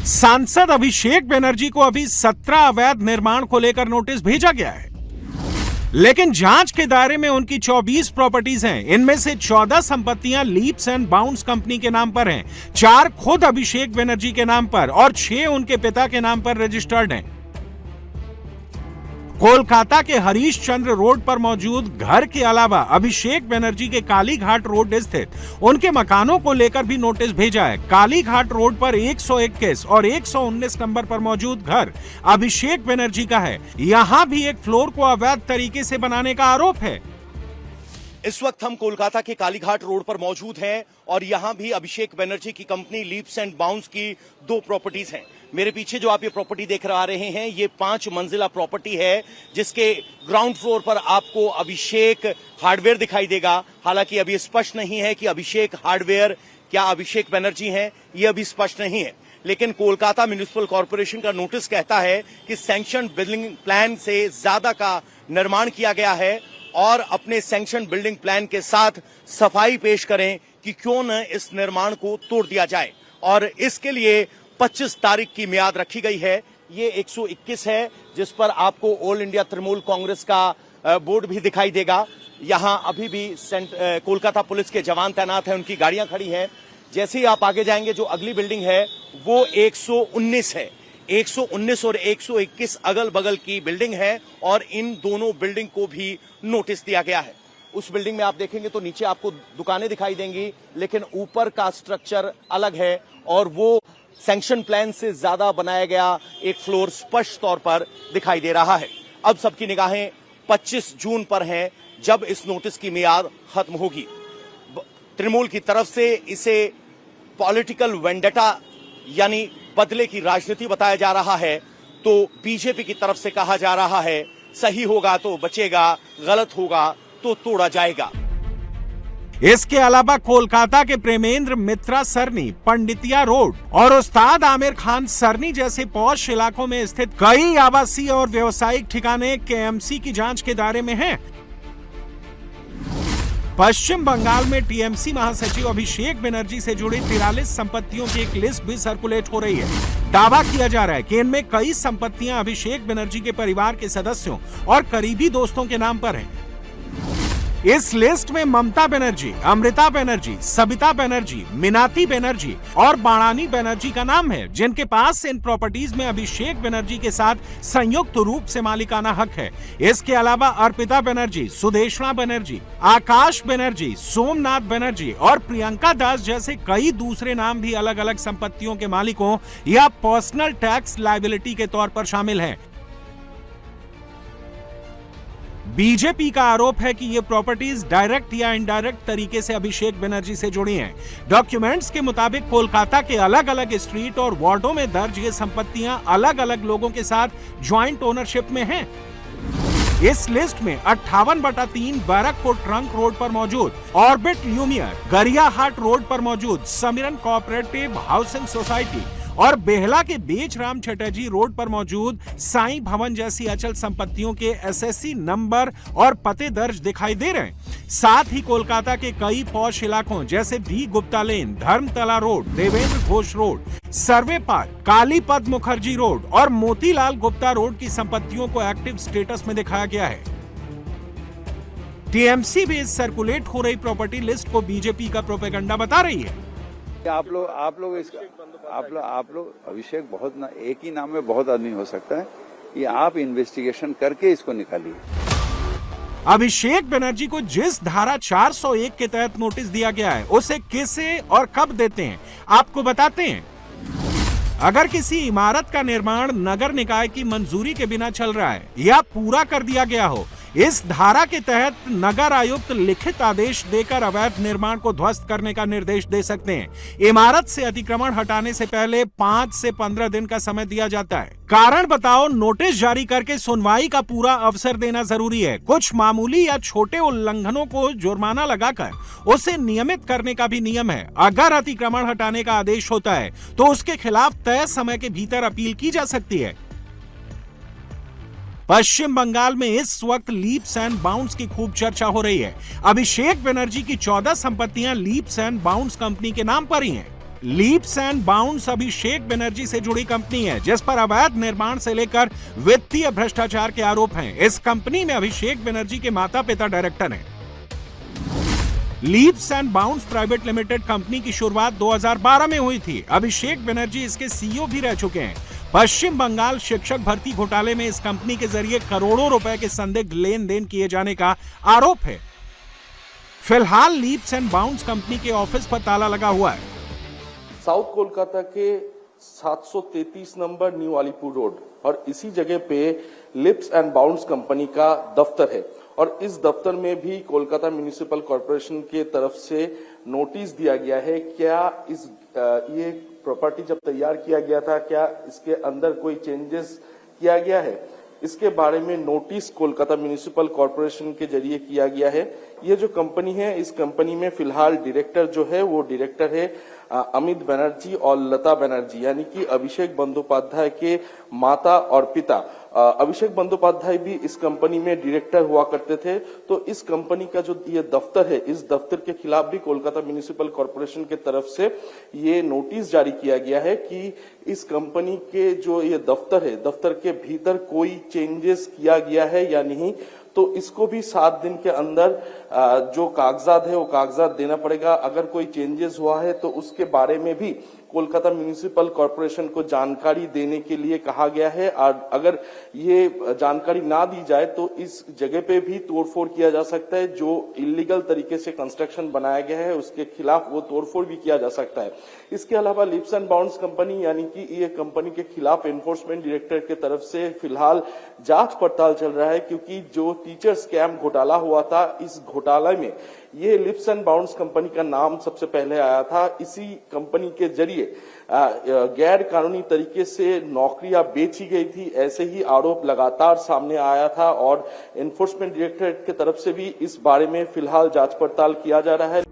सांसद अभिषेक बनर्जी को अभी 17 अवैध निर्माण को लेकर नोटिस भेजा गया है, लेकिन जांच के दायरे में उनकी 24 प्रॉपर्टीज हैं। इनमें से 14 संपत्तियां लीप्स एंड बाउंड्स कंपनी के नाम पर हैं, 4 खुद अभिषेक बनर्जी के नाम पर और 6 उनके पिता के नाम पर रजिस्टर्ड हैं। कोलकाता के हरीश चंद्र रोड पर मौजूद घर के अलावा अभिषेक बनर्जी के काली घाट रोड स्थित उनके मकानों को लेकर भी नोटिस भेजा है। काली घाट रोड पर 121 और 119 नंबर पर मौजूद घर अभिषेक बनर्जी का है। यहां भी एक फ्लोर को अवैध तरीके से बनाने का आरोप है। इस वक्त हम कोलकाता के कालीघाट रोड पर मौजूद हैं और यहां भी अभिषेक बनर्जी की कंपनी लीप्स एंड बाउंड्स की 2 प्रॉपर्टीज हैं। मेरे पीछे जो आप ये प्रॉपर्टी देख आ रहे हैं, ये 5 मंजिला प्रॉपर्टी है, जिसके ग्राउंड फ्लोर पर आपको अभिषेक हार्डवेयर दिखाई देगा। हालांकि अभी स्पष्ट नहीं है कि अभिषेक हार्डवेयर क्या अभिषेक बनर्जी हैं, ये अभी स्पष्ट नहीं है। लेकिन कोलकाता म्युनिसिपल कॉर्पोरेशन का नोटिस कहता है कि सैंक्शन बिल्डिंग प्लान से ज्यादा का निर्माण किया गया है और अपने सैंक्शन बिल्डिंग प्लान के साथ सफाई पेश करें कि क्यों न इस निर्माण को तोड़ दिया जाए। और इसके लिए 25 तारीख की मियाद रखी गई है। ये 121 है, जिस पर आपको ऑल इंडिया तृणमूल कांग्रेस का बोर्ड भी दिखाई देगा। यहां अभी भी कोलकाता पुलिस के जवान तैनात हैं, उनकी गाड़ियां खड़ी हैं। जैसे ही आप आगे जाएंगे, जो अगली बिल्डिंग है वो 119 है। 119 और 121 अगल बगल की बिल्डिंग है और इन दोनों बिल्डिंग को भी नोटिस दिया गया है। उस बिल्डिंग में आप देखेंगे तो नीचे आपको दुकानें दिखाई देंगी, लेकिन ऊपर का स्ट्रक्चर अलग है और वो सैंक्शन प्लान से ज्यादा बनाया गया एक फ्लोर स्पष्ट तौर पर दिखाई दे रहा है। अब सबकी निगाहें 25 जून पर हैं, जब इस नोटिस की मियाद खत्म होगी। तृणमूल की तरफ से इसे पॉलिटिकल वेंडेटा यानी बदले की राजनीति बताया जा रहा है, तो बीजेपी की तरफ से कहा जा रहा है सही होगा तो बचेगा, गलत होगा तो तोड़ा जाएगा। इसके अलावा कोलकाता के प्रेमेंद्र मित्रा सरनी, पंडितिया रोड और उस्ताद आमिर खान सरनी जैसे पॉश इलाकों में स्थित कई आवासीय और व्यवसायिक ठिकाने केएमसी की जांच के दायरे में हैं। पश्चिम बंगाल में टीएमसी महासचिव अभिषेक बनर्जी से जुड़ी 43 संपत्तियों की एक लिस्ट भी सर्कुलेट हो रही है। दावा किया जा रहा है कि इनमें कई संपत्तियां अभिषेक बनर्जी के परिवार के सदस्यों और करीबी दोस्तों के नाम पर हैं। इस लिस्ट में ममता बनर्जी, अमृता बनर्जी, सबिता बनर्जी, मीनाती बनर्जी और बाणानी बनर्जी का नाम है, जिनके पास इन प्रॉपर्टीज में अभिषेक बनर्जी के साथ संयुक्त रूप से मालिकाना हक है। इसके अलावा अर्पिता बनर्जी, सुदेशना बनर्जी, आकाश बनर्जी, सोमनाथ बनर्जी और प्रियंका दास जैसे कई दूसरे नाम भी अलग अलग संपत्तियों के मालिकों या पर्सनल टैक्स लायबिलिटी के तौर पर शामिल हैं। बीजेपी का आरोप है कि ये प्रॉपर्टीज डायरेक्ट या इनडायरेक्ट तरीके से अभिषेक बनर्जी से जुड़ी हैं। डॉक्यूमेंट्स के मुताबिक कोलकाता के अलग अलग स्ट्रीट और वार्डों में दर्ज ये संपत्तियां अलग अलग लोगों के साथ ज्वाइंट ओनरशिप में हैं। इस लिस्ट में 58/3 बैरकपुर ट्रंक रोड पर मौजूद ऑर्बिट ल्यूमियर, गरियाहाट रोड पर मौजूद समिरन कोऑपरेटिव हाउसिंग सोसाइटी और बेहला के बेचराम चटर्जी रोड पर मौजूद साईं भवन जैसी अचल संपत्तियों के एसएससी नंबर और पते दर्ज दिखाई दे रहे हैं। साथ ही कोलकाता के कई पॉश इलाकों जैसे भी गुप्ता लेन, धर्मतला रोड, देवेंद्र घोष रोड, सर्वे पार्क, कालीपद मुखर्जी रोड और मोतीलाल गुप्ता रोड की संपत्तियों को एक्टिव स्टेटस में दिखाया गया है। टीएमसी भी इस सर्कुलेट हो रही प्रॉपर्टी लिस्ट को बीजेपी का प्रोपेगेंडा बता रही है। आप लोग अभिषेक बहुत ना, एक ही नाम में बहुत आदमी हो सकता है, ये आप इन्वेस्टिगेशन करके इसको निकालिए। अभिषेक बनर्जी को जिस धारा 401 के तहत नोटिस दिया गया है, उसे किसे और कब देते हैं आपको बताते हैं। अगर किसी इमारत का निर्माण नगर निकाय की मंजूरी के बिना चल रहा है या पूरा कर दिया गया हो, इस धारा के तहत नगर आयुक्त लिखित आदेश देकर अवैध निर्माण को ध्वस्त करने का निर्देश दे सकते हैं। इमारत से अतिक्रमण हटाने से पहले 5 से 15 दिन का समय दिया जाता है। कारण बताओ नोटिस जारी करके सुनवाई का पूरा अवसर देना जरूरी है। कुछ मामूली या छोटे उल्लंघनों को जुर्माना लगाकर उसे नियमित करने का भी नियम है। अगर अतिक्रमण हटाने का आदेश होता है तो उसके खिलाफ तय समय के भीतर अपील की जा सकती है। पश्चिम बंगाल में इस वक्त लीप्स एंड बाउंड्स की खूब चर्चा हो रही है। अभिषेक बनर्जी की 14 संपत्तियां लीप्स एंड बाउंड्स कंपनी के नाम पर ही हैं। Leaps and bounds Abhishek Banerjee से जुड़ी कंपनी है जिस पर अवैध निर्माण से लेकर वित्तीय भ्रष्टाचार के आरोप हैं। इस कंपनी में अभिषेक बनर्जी के माता पिता डायरेक्टर हैं। Leaps and bounds private limited company की शुरुआत 2012 में हुई थी। अभिषेक बनर्जी इसके सीईओ भी रह चुके हैं। पश्चिम बंगाल शिक्षक भर्ती घोटाले में इस कंपनी के जरिए करोड़ों रुपए के संदिग्ध लेन देन किए जाने का आरोप है। फिलहाल लीप्स एंड बाउंड्स कंपनी के ऑफिस पर ताला लगा हुआ है। साउथ कोलकाता के 733 नंबर न्यू अलीपुर रोड और इसी जगह पे लिप्स एंड बाउंड्स कंपनी का दफ्तर है और इस दफ्तर में भी कोलकाता म्युनिसिपल कॉर्पोरेशन के तरफ से नोटिस दिया गया है। क्या ये प्रॉपर्टी जब तैयार किया गया था क्या इसके अंदर कोई चेंजेस किया गया है, इसके बारे में नोटिस कोलकाता म्युनिसिपल कॉर्पोरेशन के जरिए किया गया है। ये जो कंपनी है इस कंपनी में फिलहाल डायरेक्टर जो है वो डायरेक्टर है अमित बनर्जी और लता बनर्जी, यानी कि अभिषेक बंदोपाध्याय के माता और पिता। अभिषेक बंदोपाध्याय भी इस कंपनी में डायरेक्टर हुआ करते थे। तो इस कंपनी का जो ये दफ्तर है इस दफ्तर के खिलाफ भी कोलकाता म्युनिसिपल कॉर्पोरेशन के तरफ से ये नोटिस जारी किया गया है कि इस कंपनी के जो ये दफ्तर है दफ्तर के भीतर कोई चेंजेस किया गया है या नहीं। तो इसको भी 7 दिन के अंदर जो कागजात है वो कागजात देना पड़ेगा। अगर कोई चेंजेस हुआ है तो उसके बारे में भी कोलकाता म्युनिसिपल कॉर्पोरेशन को जानकारी देने के लिए कहा गया है और अगर ये जानकारी ना दी जाए तो इस जगह पे भी तोड़फोड़ किया जा सकता है। जो इलीगल तरीके से कंस्ट्रक्शन बनाया गया है उसके खिलाफ वो तोड़फोड़ भी किया जा सकता है। इसके अलावा लिप्स एंड बाउंड्स कंपनी यानी कि ये कंपनी के खिलाफ एनफोर्समेंट डायरेक्टर के तरफ से फिलहाल जांच पड़ताल चल रहा है, क्योंकि जो टीचर स्कैम घोटाला हुआ था इस घोटाले में ये लिप्स एंड बाउंड्स कंपनी का नाम सबसे पहले आया था। इसी कंपनी के जरिए गैर कानूनी तरीके से नौकरियां बेची गई थी, ऐसे ही आरोप लगातार सामने आया था और एनफोर्समेंट डायरेक्टरेट की तरफ से भी इस बारे में फिलहाल जांच पड़ताल किया जा रहा है।